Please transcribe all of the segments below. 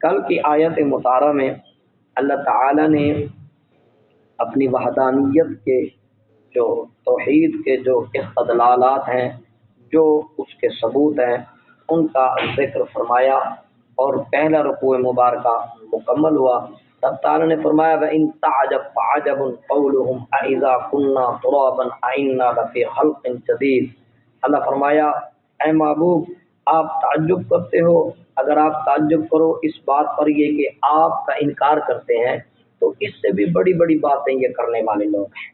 کل کی آیت مطالعہ میں اللہ تعالی نے اپنی وحدانیت کے جو توحید کے جو استدلالات ہیں، جو اس کے ثبوت ہیں، ان کا ذکر فرمایا اور پہلا رکوع مبارکہ مکمل ہوا۔ تب تعالی نے فرمایا وَإِن تَعْجَبْ فَعَجَبٌ قَوْلُهُمْ أَإِذَا كُنَّا تُرَابًا أَإِنَّا لَفِي خَلْقٍ جَدِيدٍ۔ اللہ فرمایا اے محبوب آپ تعجب کرتے ہو، اگر آپ تعجب کرو اس بات پر یہ کہ آپ کا انکار کرتے ہیں تو اس سے بھی بڑی بڑی باتیں یہ کرنے والے لوگ ہیں۔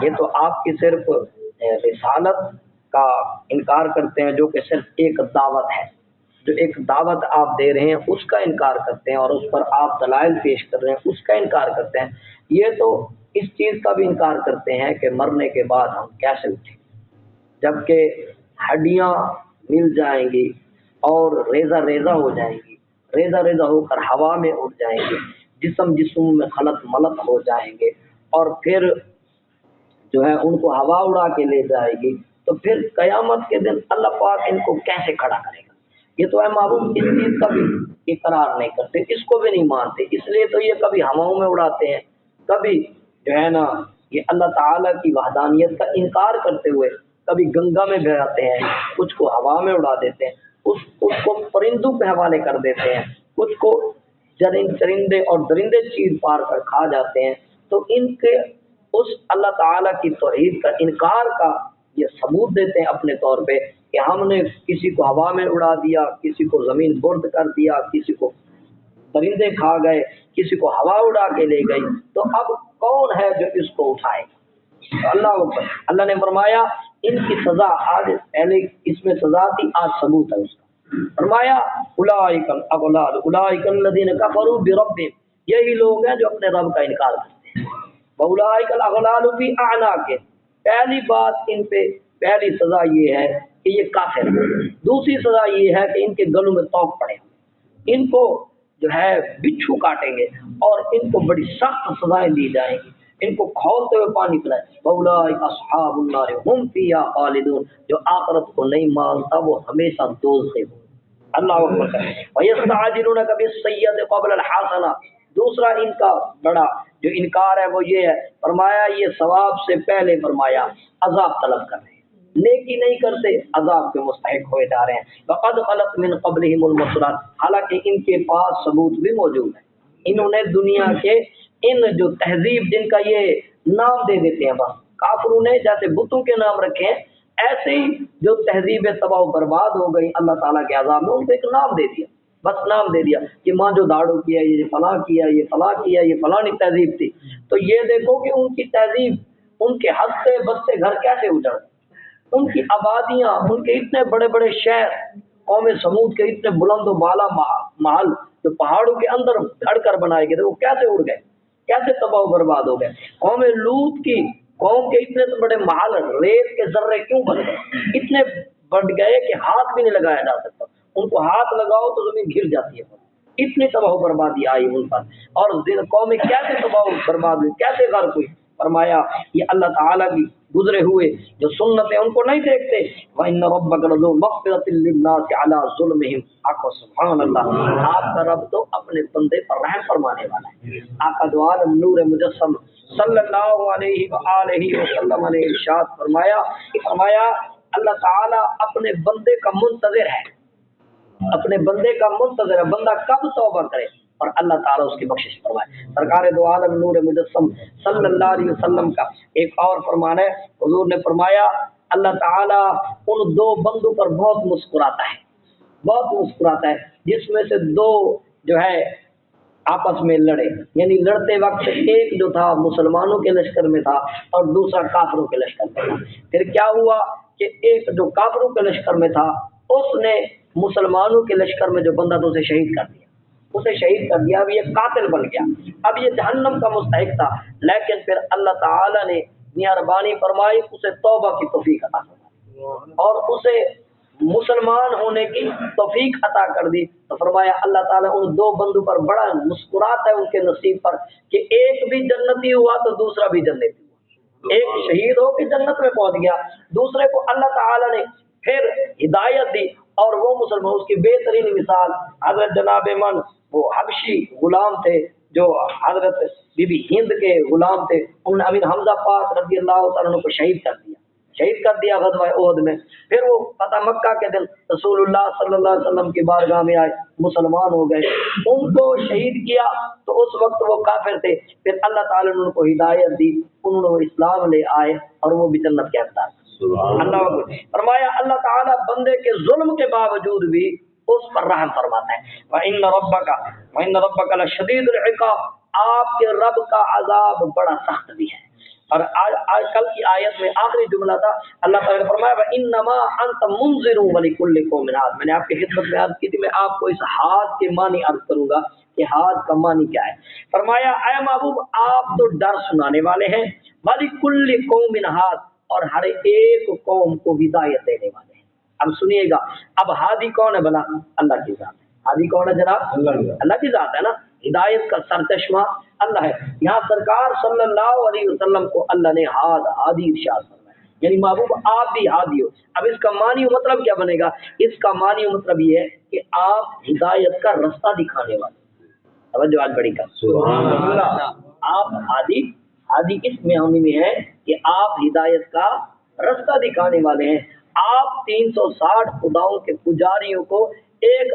یہ تو آپ کی صرف رسالت کا انکار کرتے ہیں، جو کہ صرف ایک دعوت ہے، جو ایک دعوت آپ دے رہے ہیں اس کا انکار کرتے ہیں اور اس پر آپ دلائل پیش کر رہے ہیں اس کا انکار کرتے ہیں۔ یہ تو اس چیز کا بھی انکار کرتے ہیں کہ مرنے کے بعد ہم کیسے اٹھیں، جبکہ ہڈیاں مل جائیں گی اور ریزہ ریزہ ہو جائیں گی، ریزہ ریزہ ہو کر ہوا میں اڑ جائیں گے، جسم میں خلط ملط ہو جائیں گے، اور پھر جو ہے ان کو ہوا اڑا کے لے جائے گی، تو پھر قیامت کے دن اللہ پاک ان کو کیسے کھڑا کرے گا؟ یہ تو ہے محبوب اس چیز کا بھی اقرار نہیں کرتے، اس کو بھی نہیں مانتے، اس لیے تو یہ کبھی ہواؤں میں اڑاتے ہیں، کبھی جو ہے نا یہ اللہ تعالیٰ کی وحدانیت کا انکار کرتے ہوئے کبھی گنگا میں بہاتے ہیں، کچھ کو ہوا میں اڑا دیتے ہیں، اس کو پرندوں پہ حوالے کر دیتے ہیں، کچھ کو چرندے اور درندے چیر پار کر کھا جاتے ہیں۔ تو ان کے اس اللہ تعالیٰ کی توحید کا انکار کا یہ ثبوت دیتے ہیں اپنے طور پہ کہ ہم نے کسی کو ہوا میں اڑا دیا، کسی کو زمین برد کر دیا، کسی کو درندے کھا گئے، کسی کو ہوا اڑا کے لے گئی، تو اب کون ہے جو اس کو اٹھائے گا؟ اللہ نے فرمایا ان کی سزا آج، پہلے اس میں سزا تھی، آج ثبوت ہے اس کا۔ فرمایا اولئک الاغلال اولئک الذین کفروا بربہم، یہی لوگ ہیں جو اپنے رب کا انکار کرتے ہیں۔ واولئک الاغلال فی اعناقہم، پہلی بات ان پہ پہلی سزا یہ ہے کہ یہ کافر ہیں، دوسری سزا یہ ہے کہ ان کے گلوں میں توق پڑے، ان کو جو ہے بچھو کاٹیں گے اور ان کو بڑی سخت سزائیں دی جائیں گی، ان کو کھولتے ہوئے پانی پلائیں۔ واولئک اصحاب النار هم فیہا خالدون، جو آخرت کو نہیں مانتا وہ ہمیشہ دوزخ میں۔ اللہ اکبر۔ ویستعجلونک بالسیئۃ قبل الحسنہ، دوسرا ان کا بڑا جو انکار ہے وہ یہ ہے، فرمایا یہ ثواب سے پہلے فرمایا عذاب طلب کر رہے ہیں، نیکی نہیں کرتے عذاب کے مستحق ہوئے جا رہے ہیں۔ وقد خلت من قبلہم المثلات، حالانکہ ان کے پاس ثبوت بھی موجود ہے، انہوں نے دنیا کے ان جو تہذیب جن کا یہ نام دے دیتے ہیں، بس کافروں نے جیسے بتوں کے نام رکھے ہیں، ایسے ہی جو تہذیب تباہ و برباد ہو گئی اللہ تعالیٰ کے عذاب میں، ان کو ایک نام دے دیا، بس نام دے دیا کہ ماں جو داڑو کیا، یہ فلاں کیا، یہ فلاں کیا، یہ فلانی تہذیب تھی۔ تو یہ دیکھو کہ ان کی تہذیب، ان کے ہنستے بستے گھر کیسے اجڑ، ان کی آبادیاں، ان کے اتنے بڑے بڑے شہر، قوم سمود کے اتنے بلند و بالا محل جو پہاڑوں کے اندر گھڑ کر بنائے گئے تھے، وہ کیسے اڑ گئے، کیسے تباہ و برباد ہو گئے۔ قوم لوط کی قوم کے اتنے بڑے محل ریت کے ذرے کیوں بن گئے، اتنے بڑھ گئے کہ ہاتھ بھی نہیں لگایا جا سکتا، ان کو ہاتھ لگاؤ تو زمین گر جاتی ہے، اتنی تباہ و بربادی آئی ان پر، اور قومیں کیسے تباہ و برباد ہوئی، کیسے غرق ہوئی۔ فرمایا یہ اللہ تعالیٰ کی گزرے ہوئے جو سنت ہے ان کو نہیں دیکھتے۔ وَإِنَّ رَبَّكَ لَذُو مَغْفِرَةٍ لِّلنَّاسِ عَلَىٰ ظُلْمِهِمْ، آقا سبحان اللہ، آپ کا رب تو اپنے بندے پر رحم فرمانے والا ہے۔ آقا دو عالم نور مجسم صلی اللہ علیہ وآلہ وسلم نے ارشاد فرمایا اللہ تعالیٰ اپنے بندے کا منتظر ہے، اپنے بندے کا منتظر ہے، بندہ کب توبہ کرے اور اللہ تعالیٰ اس کی بخشش فرمائے۔ سرکار دو عالم نور مجسم صلی اللہ علیہ وسلم کا ایک اور فرمان ہے، حضور نے فرمایا اللہ تعالیٰ ان دو بندوں پر بہت مسکراتا ہے، بہت مسکراتا ہے جس میں سے دو جو ہے آپس میں لڑے، یعنی لڑتے وقت ایک جو تھا مسلمانوں کے لشکر میں تھا اور دوسرا کافروں کے لشکر میں تھا۔ پھر کیا ہوا کہ ایک جو کافروں کے لشکر میں تھا اس نے مسلمانوں کے لشکر میں جو بندہ تھا اسے شہید کر دیا، اسے شہید کر دیا، اب یہ قاتل بن گیا، اب یہ جہنم کا مستحق تھا، لیکن پھر اللہ تعالیٰ نے مہربانی فرمائی، اسے توبہ کی توفیق عطا فرمائی اور اسے مسلمان ہونے کی توفیق عطا کر دی۔ تو فرمایا اللہ تعالیٰ ان دو بندوں پر بڑا مسکراتا ہے ان کے نصیب پر کہ ایک بھی جنتی ہوا تو دوسرا بھی جنتی ہوا، ایک شہید ہو کے جنت میں پہنچ گیا، دوسرے کو اللہ تعالیٰ نے پھر ہدایت دی اور وہ مسلمان اس کی بہترین مثال حضرت جناب من وہ حبشی غلام تھے جو حضرت بی بی ہند کے غلام تھے، انہوں نے امیر حمزہ پاک رضی اللہ تعالیٰ عنہ کو شہید کر دیا غزوہ احد میں۔ پھر وہ فتح مکہ کے دن رسول اللہ صلی اللہ علیہ وسلم کی بارگاہ میں آئے، مسلمان ہو گئے، ان کو شہید کیا تو اس وقت وہ کافر تھے، پھر اللہ تعالیٰ نے ان کو ہدایت دی، انہوں نے اسلام لے آئے اور وہ بھی جنت کے حقدار۔ اللہ اکبر۔ فرمایا اللہ تعالیٰ بندے کے ظلم کے باوجود بھی اس پر رحم فرماتا ہے۔ وَإِنَّ رَبَّكَ لَشَدِيدُ الْعِقَابِ، آپ کے رب کا عذاب بڑا سخت بھی ہے۔ اور آج کل کی آیت میں آخری جملہ تھا، اللہ تعالیٰ نے فرمایا وَإِنَّمَا أَنْتَ مُنذِرٌ وَلِكُلِّ قَوْمٍ هَادٍ۔ میں نے آپ کی خدمت میں عرض کی تھی، میں آپ کو اس ہاد کے معنی عرض کروں گا کہ ہاد کا معنی کیا ہے۔ فرمایا اے محبوب آپ تو ڈر سنانے والے ہیں، وَلِكُلِّ قَوْمٍ هَادٍ، اور ہر ایک قوم کو ہدایت دینے والے ہیں۔ اب سنیے گا، اب ہادی کون ہے بنا؟ اللہ کی ذات ہے۔ ہادی کون ہے جناب؟ اللہ کی ذات ہے نا، ہدایت کا سرچشمہ اللہ ہے۔ یہاں سرکار صلی اللہ علیہ وسلم کو اللہ نے ہادی ارشاد فرمایا، یعنی محبوب آپ بھی ہادی ہو۔ اب اس کا معنی و مطلب کیا بنے گا؟ اس کا معنی و مطلب یہ ہے کہ آپ ہدایت کا رستہ دکھانے والے۔ توجہ آج بڑی کر، سبحان اللہ۔ آپ ہادی اس معنی میں ہے کہ آپ ہدایت کا رستہ دکھانے والے ہیں۔ آپ 360 خداؤں کے پجاریوں کو ایک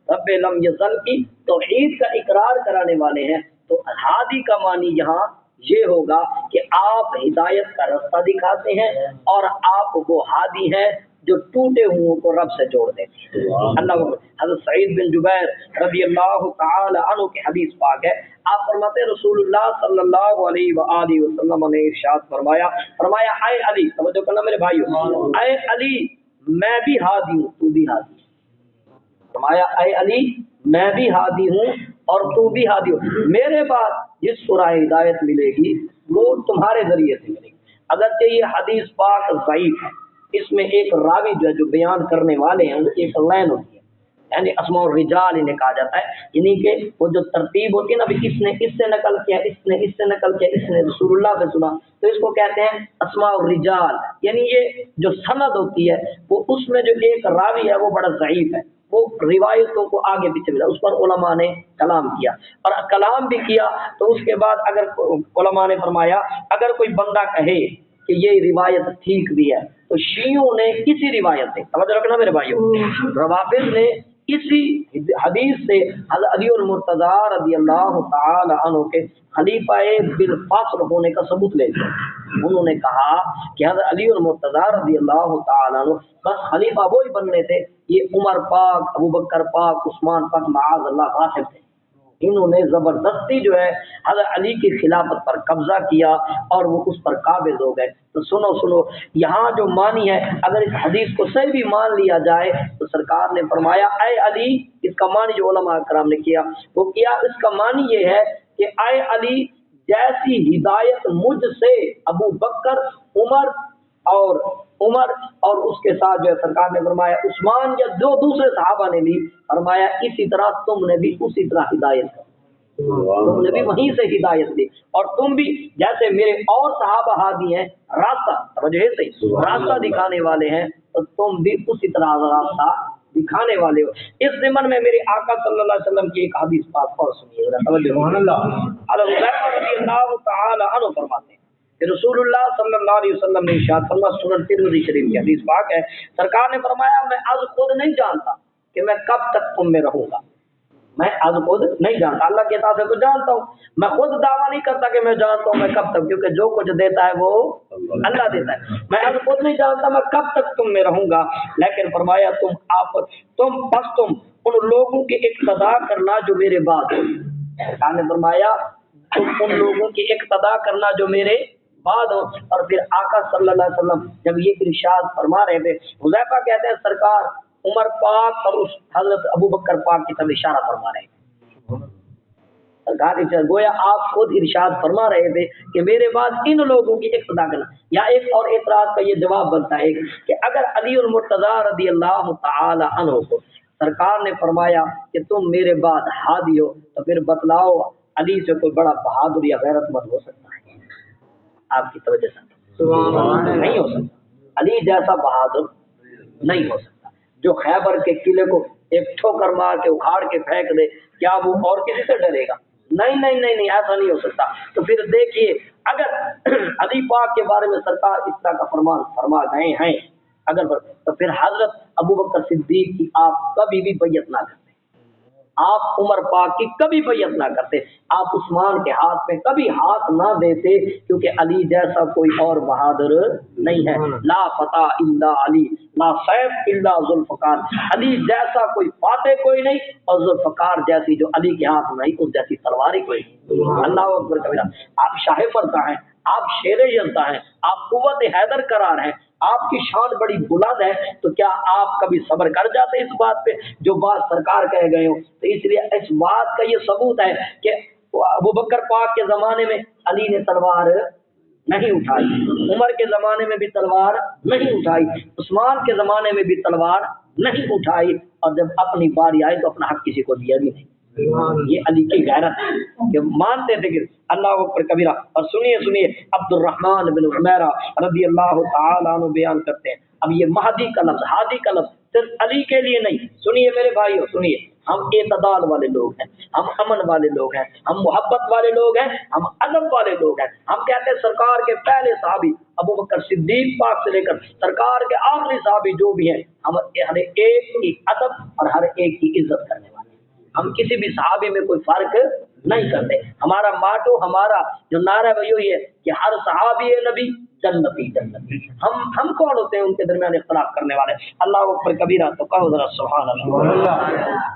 رب لم یزل کی توحید کا اقرار کرانے والے ہیں۔ تو ہادی کا معنی یہاں یہ ہوگا کہ آپ ہدایت کا رستہ دکھاتے ہیں اور آپ وہ ہادی ہیں جو ٹوٹے ہوئوں کو رب سے جوڑ دیتے ہیں۔ اللہ حضرت سعید بن جبیر رضی اللہ تعالی عنہ کی حدیث پاک ہے، آپ فرماتے ہیں رسول اللہ صلی اللہ علیہ وآلہ وسلم نے ارشاد فرمایا اے علی، توجہ کرنا میرے بھائیو، اے علی میں بھی ہادی ہوں تو بھی ہادی۔ فرمایا اے علی میں بھی ہادی ہوں اور تو بھی ہادی ہو، میرے بعد جس کو راہ ہدایت ملے گی وہ تمہارے ذریعے سے ملے گی۔ اگرچہ یہ حدیث پاک ضعیف ہے، اس میں ایک راوی جو بیان کرنے والے ہیں ان کی ایک لائن ہوتی ہے، یعنی اسماء الرجال انہیں کہا جاتا ہے، یعنی کہ وہ جو ترتیب ہوتی ہے نا، اس نے اس سے نقل کیا، اس نے اس سے نقل کیا، اس نے رسول اللہ سے سنا، تو اس کو کہتے ہیں اسماء الرجال۔ یعنی یہ جو سند ہوتی ہے وہ اس میں جو ایک راوی ہے وہ بڑا ضعیف ہے، وہ روایتوں کو آگے پیچھے ملا، اس پر علماء نے کلام کیا، اور کلام بھی کیا تو اس کے بعد اگر علماء نے فرمایا اگر کوئی بندہ کہے کہ یہ روایت ٹھیک بھی ہے تو شیعوں نے کسی روایت سے، توجہ رکھنا میرے بھائیوں، روافض نے اسی حدیث سے حضرت علی المرتضیٰ رضی اللہ تعالی عنہ کے خلیفہ بالفصل ہونے کا ثبوت لے لیا۔ انہوں نے کہا کہ حضرت علی المرتضیٰ رضی اللہ تعالی عنہ بس خلیفہ وہی بننے تھے، یہ عمر پاک، ابو بکر پاک، عثمان پاک معاذ اللہ غافل تھے۔ انہوں نے زبردستی جو ہے حضرت علی کی خلافت پر قبضہ کیا اور وہ اس پر قابض ہو گئے۔ تو سنو یہاں جو معنی ہے، اگر اس حدیث کو صحیح بھی مان لیا جائے تو سرکار نے فرمایا اے علی، اس کا معنی جو علماء کرام نے کیا وہ کیا، اس کا معنی یہ ہے کہ اے علی جیسی ہدایت مجھ سے ابو بکر، عمر اور اس کے ساتھ جو ہے سرکار نے فرمایا عثمان یا جو دوسرے صحابہ نے بھی فرمایا، اسی طرح تم نے بھی اسی طرح ہدایت کی، تم نے بھی وہیں سے ہدایت دی، اور تم بھی جیسے میرے اور صحابہ ہادی ہیں، راستہ راستہ دکھانے والے ہیں، تو تم بھی اسی طرح راستہ دکھانے والے ہو۔ اس ضمن میں میرے آقا صلی اللہ علیہ وسلم کی ایک حدیث پاک اور سنیے، سبحان اللہ۔ حضرت رضی اللہ تعالی عنہ فرماتے ہیں کہ رسول اللہ صلی اللہ علیہ وسلم نے ارشاد فرمایا، سنن ترمذی شریف کی حدیث پاک ہے، سرکار نے فرمایا میں از خود نہیں جانتا کہ میں کب تک تم میں رہوں گا، میں از خود نہیں جانتا، اللہ کے اطاعت سے تو جانتا ہوں، میں خود دعویٰ نہیں کرتا کہ میں جانتا ہوں میں کب تک، کیونکہ جو کچھ دیتا ہے وہ اللہ دیتا ہے، میں از خود نہیں جانتا میں کب تک تم میں رہوں گا، لیکن فرمایا تم ان لوگوں کی اقتدا کرنا جو میرے بعد ہو۔ سرکار نے فرمایا تم ان لوگوں کی اقتدا کرنا جو میرے بعد ہو۔ اور پھر آقا صلی اللہ علیہ وسلم جب یہ ارشاد فرما رہے تھے، حذیفہ کہتے ہیں سرکار عمر پاک اور اس حضرت ابو بکر پاک کی طرف اشارہ فرما رہے تھے، سرکار گویا آپ خود ارشاد فرما رہے تھے کہ میرے بعد ان لوگوں کی اقتدا کرنا۔ یا ایک اور اعتراض کا یہ جواب بنتا ہے کہ اگر علی المرتضیٰ رضی اللہ تعالی عنہ کو سرکار نے فرمایا کہ تم میرے بعد ہادی ہو، تو پھر بتلاؤ علی سے کوئی بڑا بہادر یا غیرت مند ہو سکتا ہے؟ آپ کی توجہ سے نہیں ہو سکتا، علی جیسا بہادر نہیں ہو سکتا۔ جو خیبر کے قلعے کو ایک ٹھوکر مار کے اکھاڑ کے پھینک دے، کیا وہ اور کسی سے ڈرے گا؟ نہیں نہیں نہیں نہیں، ایسا نہیں ہو سکتا۔ تو پھر دیکھیے اگر علی پاک کے بارے میں سرکار اس طرح کا فرمان فرما گئے ہیں اگر، تو پھر حضرت ابوبکر صدیق کی آپ کبھی بھی بیعت نہ کرتے، آپ عمر پاک کی کبھی بیعت نہ کرتے، آپ عثمان کے ہاتھ میں کبھی ہاتھ نہ دیتے، کیونکہ علی جیسا کوئی اور بہادر نہیں ہے۔ لا فتح الا علی، لا سیف الا ذوالفقار، علی جیسا کوئی فاتح کوئی نہیں، اور ذوالفقار جیسی جو علی کے ہاتھ میں اس جیسی تلوار ہی کوئی نہیں۔ اللہ اکبر کبیرہ۔ آپ شاہ مرتا ہیں، آپ شیر یزدہ ہیں، آپ قوت حیدر قرار ہیں، آپ کی شان بڑی بلند ہے، تو کیا آپ کبھی صبر کر جاتے اس بات پہ جو بات سرکار کہہ گئے ہو؟ تو اس لیے اس بات کا یہ ثبوت ہے کہ ابوبکر پاک کے زمانے میں علی نے تلوار نہیں اٹھائی، عمر کے زمانے میں بھی تلوار نہیں اٹھائی، عثمان کے زمانے میں بھی تلوار نہیں اٹھائی، اور جب اپنی باری آئی تو اپنا حق کسی کو دیا بھی نہیں۔ یہ علی کی غیرت ہے کہ مانتے تھے کہ اللہ اکبر کبیرہ۔ اور سنیے عبد الرحمن بن عمیرہ رضی اللہ تعالیٰ عنہ بیان کرتے ہیں، اب یہ مہدی کا لفظ، ہادی کا لفظ صرف علی کے لیے نہیں، سنیے میرے بھائیو سنیے، ہم اعتدال والے لوگ ہیں، ہم امن والے لوگ ہیں، ہم محبت والے لوگ ہیں، ہم ادب والے لوگ ہیں۔ ہم کہتے ہیں سرکار کے پہلے صحابی ابو بکر صدیق پاک سے لے کر سرکار کے آخری صحابی جو بھی ہیں، ہم ہر ایک کی ادب اور ہر ایک کی عزت کرنے والے ہیں۔ ہم کسی بھی صحابی میں کوئی فرق نہیں کرتے۔ ہمارا ماٹو، ہمارا جو نعرہ ہے وہی ہے کہ ہر صحابی نبی جنتی جنتی۔ ہم کون ہوتے ہیں ان کے درمیان اختلاف کرنے والے؟ اللہ اکبر کبیرہ، تو کہو ذرا سبحان اللہ۔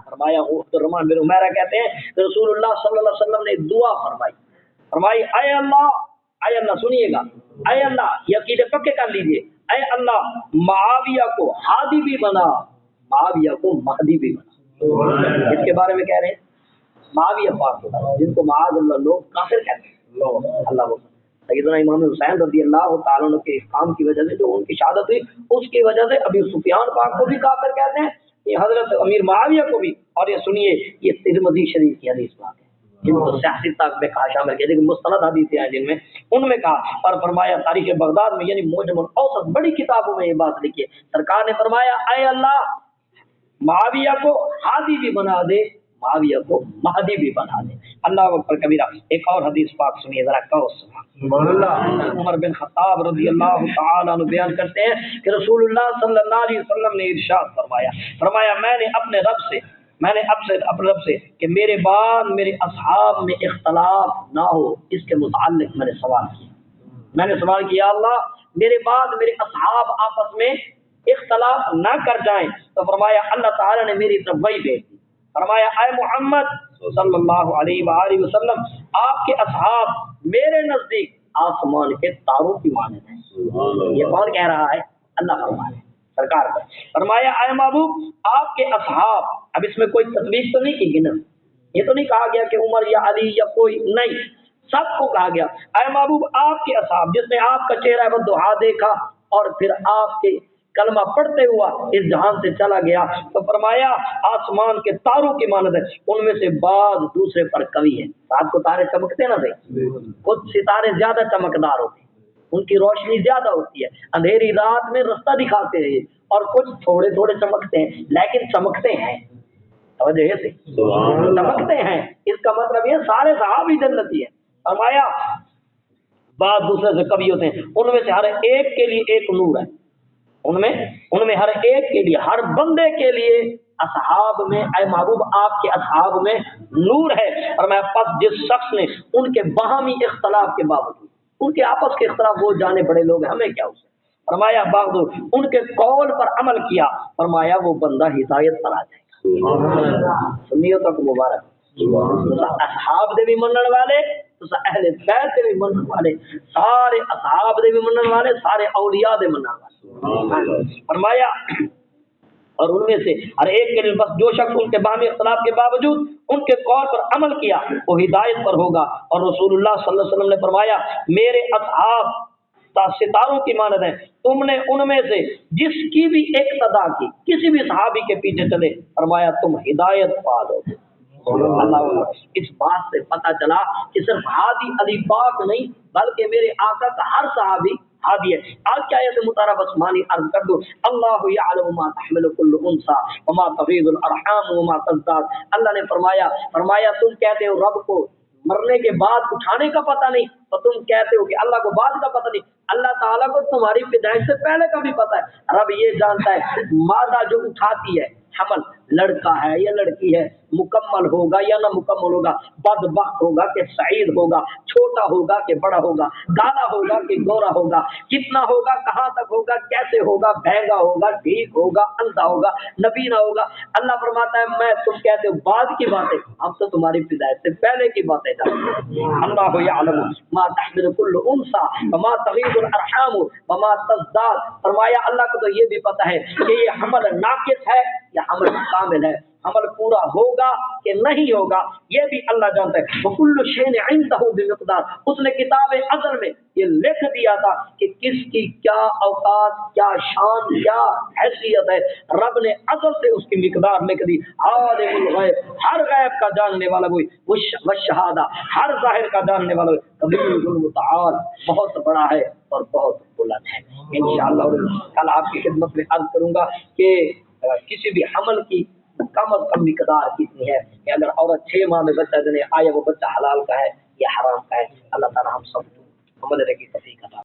فرمایا عبد الرحمن بن عمیرہ کہتے ہیں کہ رسول اللہ صلی اللہ علیہ وسلم نے دعا فرمائی اے اللہ سنیے گا، اے اللہ، یہ عقیدے پکے کر لیجئے، اے اللہ معاویہ کو ہادی بھی بنا، معاویہ کو مہدی بھی بنا۔ اس کے بارے میں کہہ رہے ہیں معاویہ پاک جن کو معاذ اللہ لوگ کافر کہتے ہیں۔ اللہ سیدنا امام حسین رضی اللہ تعالیٰ عنہ کے کام کی وجہ سے جو ان کی شہادت ہوئی، اس کی وجہ سے ابھی سفیان پاک کو بھی کافر کہتے ہیں، یہ حضرت امیر معاویہ کو بھی۔ اور یہ سنیے، یہ ترمذی شریف کی حدیث بات ہے، جن کو سیاسی طاقت میں کہا شامل کیا، لیکن مستند حدیثیں ہیں جن میں، ان میں کہا اور فرمایا تاریخ بغداد میں یعنی معجم الاوسط بڑی کتابوں میں یہ بات لکھی ہے، سرکار نے فرمایا اے اللہ معاویہ کو ہادی بھی بنا دے، معاویہ کو مہدی بھی بنا دے۔ اللہ اکبر کبیرہ۔ ایک اور حدیث پاک سنیے ذرا، کہو سبحان اللہ۔ عمر بن خطاب رضی اللہ تعالیٰ عنہ بیان کرتے ہیں کہ رسول اللہ صلی اللہ علیہ وسلم نے ارشاد فرمایا میں نے اپنے رب سے کہ میرے بعد میرے اصحاب میں اختلاف نہ ہو، اس کے متعلق میں نے سوال کیا اللہ میرے بعد میرے اصحاب آپس میں اختلاف نہ کر جائیں، تو فرمایا اللہ تعالیٰ نے میری طرف وحی بھیج دی، فرمایا اے محمد صلی اللہ علیہ وآلہ وسلم، آپ کے اصحاب میرے نزدیک آسمان کے تاروں کی مانند ہیں۔ یہ کون کہہ رہا ہے؟ اللہ فرمایا سرکار کو، فرمایا اے محبوب آپ کے اصحاب، اب اس میں کوئی تکلیف تو نہیں کی گنا، یہ تو نہیں کہا گیا کہ عمر یا علی یا کوئی، نہیں، سب کو کہا گیا اے محبوب آپ کے اصحاب، جس نے آپ کا چہرہ بدوہا دیکھا اور پھر آپ کے کلمہ پڑھتے ہوا اس جہان سے چلا گیا، تو فرمایا آسمان کے تاروں کی مانند ہے، ان میں سے بعض دوسرے پر کمی ہے۔ رات کو تارے چمکتے نہ تھے، کچھ ستارے زیادہ چمکدار ہوتے ہیں، ان کی روشنی زیادہ ہوتی ہے، اندھیری رات میں رستہ دکھاتے ہیں، اور کچھ تھوڑے تھوڑے چمکتے ہیں لیکن چمکتے ہیں، توجہ سے چمکتے ہیں، اس کا مطلب یہ سارے صحابی جنتی ہیں۔ فرمایا بعض دوسرے سے کمی ہوتے ہیں، ان میں سے ہر ایک کے لیے ایک نور ہے، ان میں ہر ایک کے لیے، ہر بندے کے لیے اصحاب میں اے محبوب آپ کے اصحاب میں نور ہے۔ اور میں پس جس شخص نے ان کے باہمی اختلاف کے باوجود، ان کے آپس کے اختلاف، وہ جانے بڑے لوگ ہیں، ہمیں کیا اسے، فرمایا باوجود ان کے قول پر عمل کیا، فرمایا وہ بندہ ہدایت پر آ جائے گا۔ سنیو تک مبارک اصحاب دے بھی منن والے، اہل بیت دے بھی منن والے، سارے اصحاب دے بھی منن والے، سارے اولیاء دے منن والے۔ فرمایا اور ان میں سے ہر ایک کے لیے بس جو شخص ان کے باہمی اختلاف کے باوجود ان کے قول پر عمل کیا وہ ہدایت پر ہوگا۔ اور رسول اللہ صلی اللہ علیہ وسلم نے فرمایا میرے اصحاب ستاروں کی مانند ہیں، تم نے ان میں سے جس کی بھی اقتدا کی، کسی بھی صحابی کے پیچھے چلے، فرمایا تم ہدایت پا دو۔ اللہ، اس بات سے پتہ چلا کہ صرف ہادی علی پاک نہیں بلکہ میرے آقا کا ہر صحابی دی ہے. آج کی آیت مطالعہ بس معنی عرض کر دو. اللہ یعلم ما تحمل کل انثی وما تغیض الارحام وما تزداد. اللہ نے فرمایا تم کہتے ہو رب کو مرنے کے بعد اٹھانے کا پتہ نہیں، تو تم کہتے ہو کہ اللہ کو بعد کا پتہ نہیں. اللہ تعالیٰ کو تمہاری پیدائش سے پہلے کا بھی پتہ ہے. رب یہ جانتا ہے مادہ جو اٹھاتی ہے حمل، لڑکا ہے یا لڑکی ہے، مکمل ہوگا یا نہ مکمل ہوگا، بدبخت ہوگا کہ سعید ہوگا، چھوٹا ہوگا کہ بڑا ہوگا، کالا ہوگا کہ گورا ہوگا، کتنا ہوگا، کہاں تک ہوگا، کیسے ہوگا، بہنگا ہوگا، ٹھیک ہوگا، اندھا ہوگا، نبینا ہوگا. اللہ فرماتا ہے میں تم کہتے ہو بعد کی باتیں، ہم تو تمہاری پیدائش سے پہلے کی باتیں جانتے ہیں. اللہ یعلم ما تحمل کل انثی وما تغیض الارحام وما تزداد. فرمایا اللہ کو تو یہ بھی پتہ ہے کہ یہ حمل ناقص ہے یا حمل کامل ہے، حمل پورا ہوگا کہ نہیں ہوگا، یہ بھی اللہ جانتا ہے. وکل شیء عنده بمقدار. اس نے کتاب ازل میں یہ لکھ دیا تھا کہ کس کی کیا اوقات، کیا شان، کیا حیثیت ہے. رب نے ازل سے اس کی مقدار لکھ دی. عالم الغیب، ہر غیب کا جاننے والا وہی، والشہادہ، ہر ظاہر کا جاننے والا وہی. کبیر المتعال، بہت بڑا ہے اور بہت بلند ہے. انشاءاللہ کل آپ کی خدمت میں عرض کروں گا کہ کسی بھی حمل کی کم از کم مقدار کتنی ہے، کہ اگر عورت 6 ماہ میں بچہ جنے آیا وہ بچہ حلال کا ہے یا حرام کا ہے. اللہ تعالی ہم سب کو عمل کی توفیق عطا